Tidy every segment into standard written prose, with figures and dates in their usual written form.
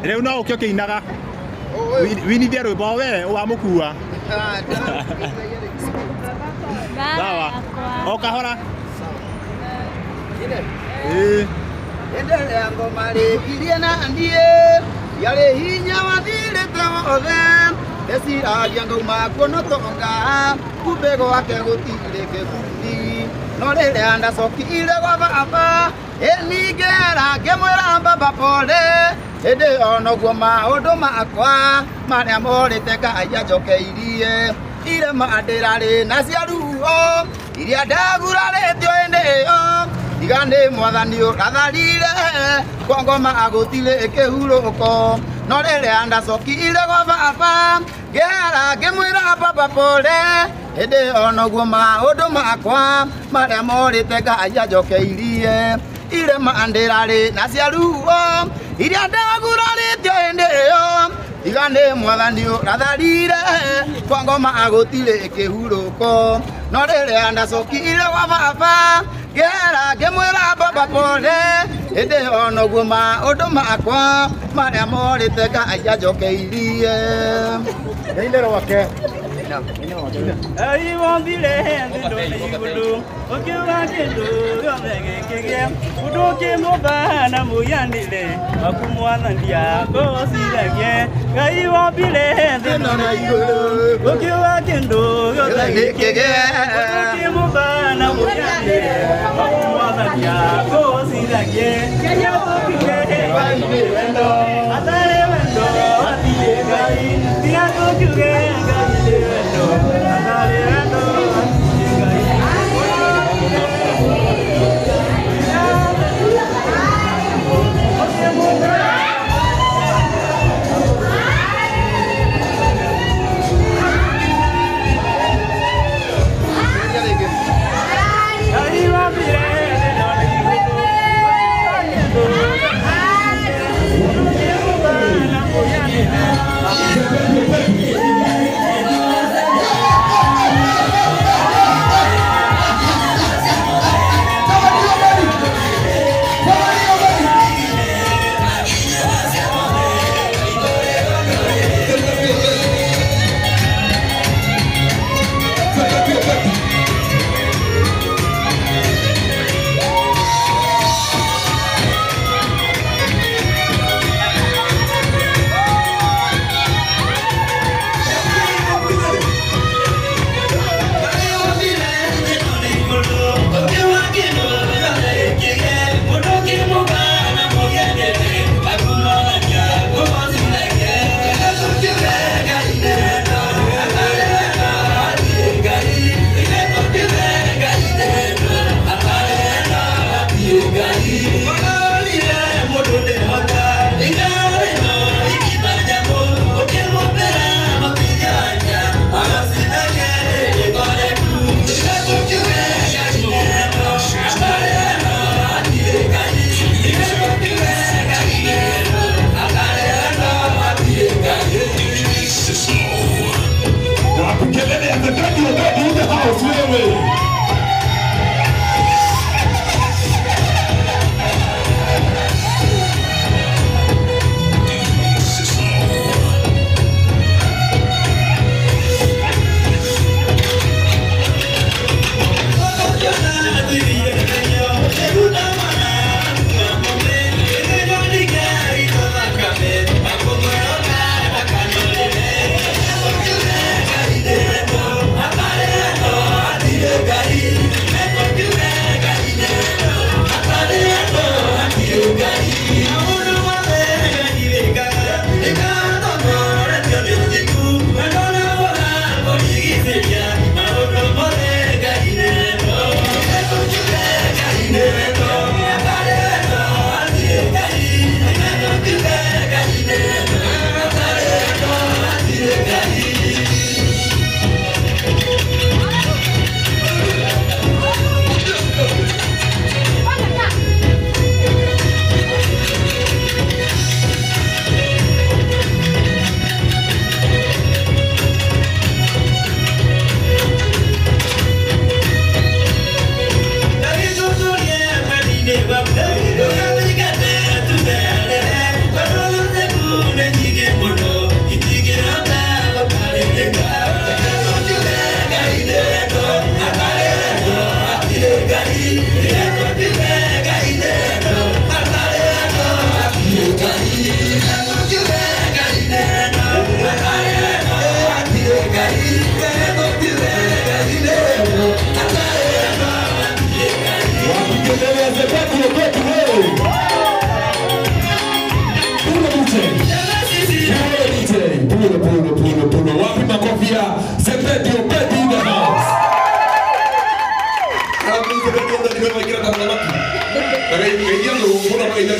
Rĩu no ũkĩ ũkĩinaga. Winithia rwĩmbo we wamũkua. Sawa. O kahora. Endelea ngoma rĩkirie na ndie yarĩ hinya wathirĩte wothe ndeciragia ngauma kuonotonga kumbe gwake gũtirĩ kĩguthi no rĩrĩa ndacokire gwa baba ningera ngĩmwĩra baba pole hĩndĩ onoguo maũndũ makwa marĩa morĩte Ngai anjokeirie irema ndĩrarĩ na cia ruo iria ndagurarĩtio hĩndĩ ĩyo iga nĩ mwathani ũratharire kwa ngoma gũtirĩ kĩhurũko no rĩrĩa ndacokire gwa baba ngĩara ngĩmwĩra baba pole hĩndĩ onoguo maũndũ makwa marĩa morĩte Ngai anjokeirie irema ndĩrarĩ na cia ruo iria ndagurarĩtio hĩndĩ ĩyo iga nĩ mwathani ũratharire kwa ngoma gũtirĩ kĩhurũko no rĩrĩa ndacokire gwa baba ngĩara ngĩmwĩra baba pole hĩndĩ onoguo maũndũ makwa marĩa morĩte Ngai anjokeirie Ndeithero wake. Ai wombire thĩndo nĩ igũrũ ũkiuga kĩndũ gĩothe gĩkĩgĩa ũndũ ũkĩmũmba na mũhianĩre waku mwathania ngũciragie Ngai wombire thĩndo nĩ igũrũ ũkiuga kĩndũ gĩothe gĩkĩgĩa ũndũ ũkĩmũmba na mũhianĩre waku mwathania ngũciragie Ngai ũkiuge Ngai nĩ wendo atarĩ wendo atirĩ Ngai tiga ũkiuge Ngai nĩ wendo atarĩ wendo Yeah.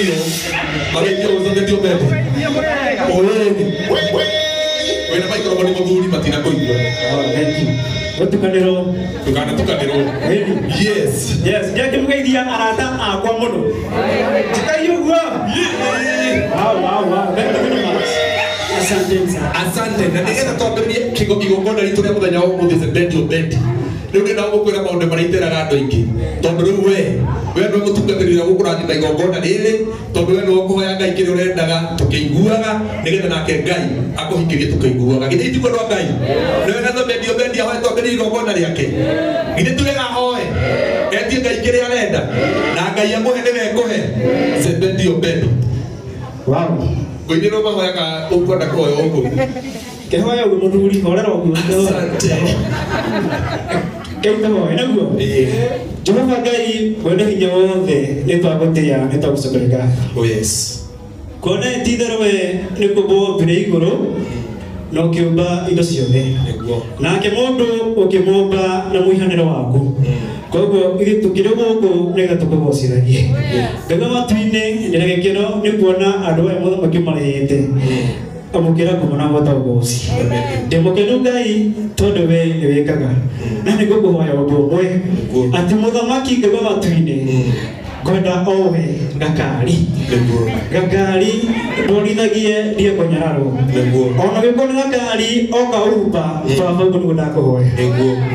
Mario. Mario Bendio Bendi. Wena microphone moduli matina koigwa. Thank you. Tukanero. Yes. Yes, ngeke mugeithia arata akwa muno. Tikayugwa. Wow. Asante. Na nigenda twambĩrĩrie igongona ritũ rĩa mũthenya wa ũmũthĩ Bendio Bendi. Rĩu nĩ ndagũkwĩra maũndũ marĩa iteraga andũ aingĩ. Tondũ rĩu we nĩ mũtungatĩrĩra gũkũrathima igongona rĩrĩ, tondũ we nĩ ũkũhoya Ngai kĩrĩa ũrendaga tũkĩiguaga nĩgetha nake Ngai akũhingĩrie tũkĩiguaga. Githĩ ithuĩ no Ngai? Nĩ wega Bendio Bendi ahoe twambĩrĩrie igongona rĩake. Githĩ tuwega ahoe? Etie Ngai kĩrĩa arenda na Ngai amũhe nĩwe ekũhe. Bendio Bendi. Wow. Ngoinĩrwo mahoyaga ũkwenda kũhoya ũguo. Kĩhoya ũguo mũthuri horera ũguo. Asante. Keita hoya naguo. Jehova Ngai mwene hinya wothe nĩ twagũtĩĩa nĩ twagũcokerera. Oh yes. Kuona ti-itherũ we nĩ kũmbũmbire igũrũ na ũkĩũmba indo ciothe. Nake mũndũ ũkĩmũmba na mũhianĩre waku. Koguo ithuĩ tũkĩrĩ gũkũ nĩgetha tũkũgocithagie. Ngai matu-inĩ ndĩna gĩkeno nĩ kuona andũ aya mũthamaki marĩhĩte amũkĩra ngumo na gwata ũgoci. Ndĩ mũkenu Ngai tondũ we nĩ wĩkaga. Na nĩ ngũkũhoya ũndũ ũmwe atĩ mũthamaki Ngai matu-inĩ kwenda owe gakari ndũrithagie Diego Nyararo. Ona gĩkorwo nĩ gakari oka umba baba ũguo nĩguo ndakũhoya.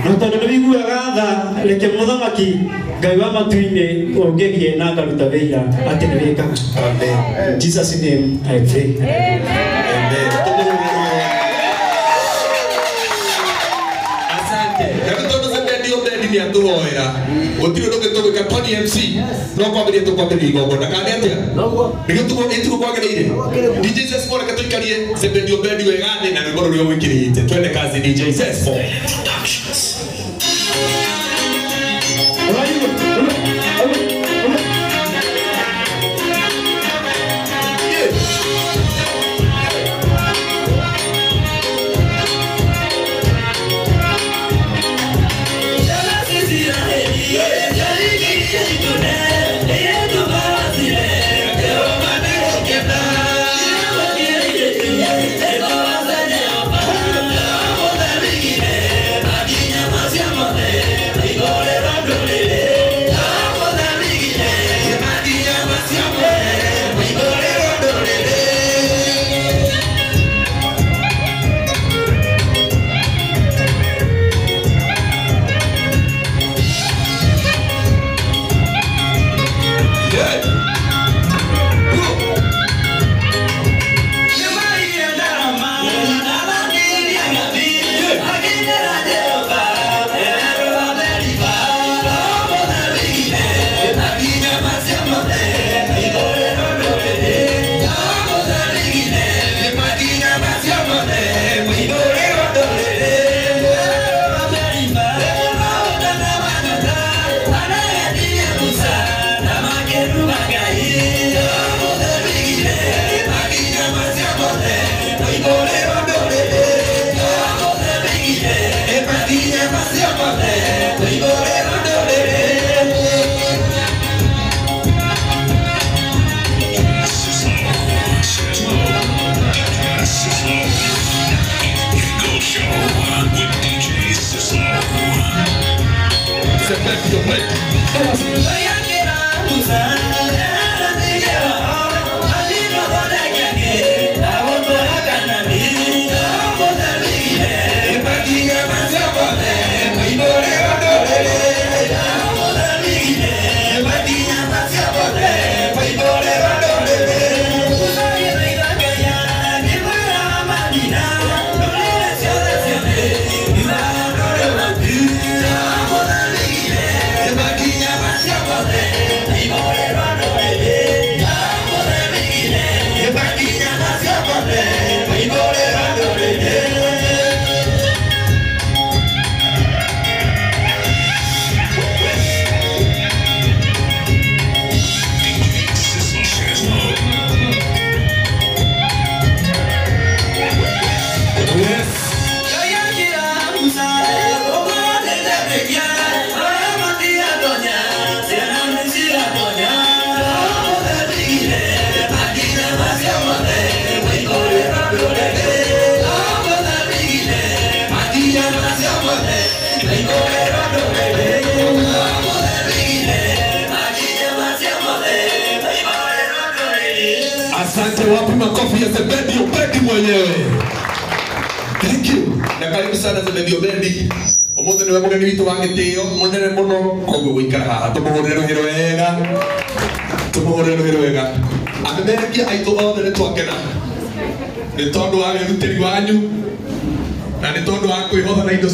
Na tondũ nĩ wĩiguaga tha reke mũthamaki Ngai wa matu-inĩ ũngĩgie na ngaruta wĩira atĩ nĩ wĩkaga. In Jesus' name I pray. Amen. Ni atuhoera gutiri nduge tugika Tony MC no kwambirie tukwambirie igongona kandi atia nigio tuko kwagirire DJ Ses for katuikarie Bendio Bendi wega thĩ na rwĩmbo rũrĩa wĩkĩrĩte twende kazi DJ Ses for Productions. wapi makofi ya Zebedio Bendi mwenyewe. Thank you. Na karibu sana Zebedio Bendi. Omuthi niwe mugeni witu wa gitio munene muno koguo guikara haha tumuhurire ruhiro wega amemerekia aitu othe ni twakena ni tondu wa wirutiri wanyu na ni tondu wa kwihotha na indo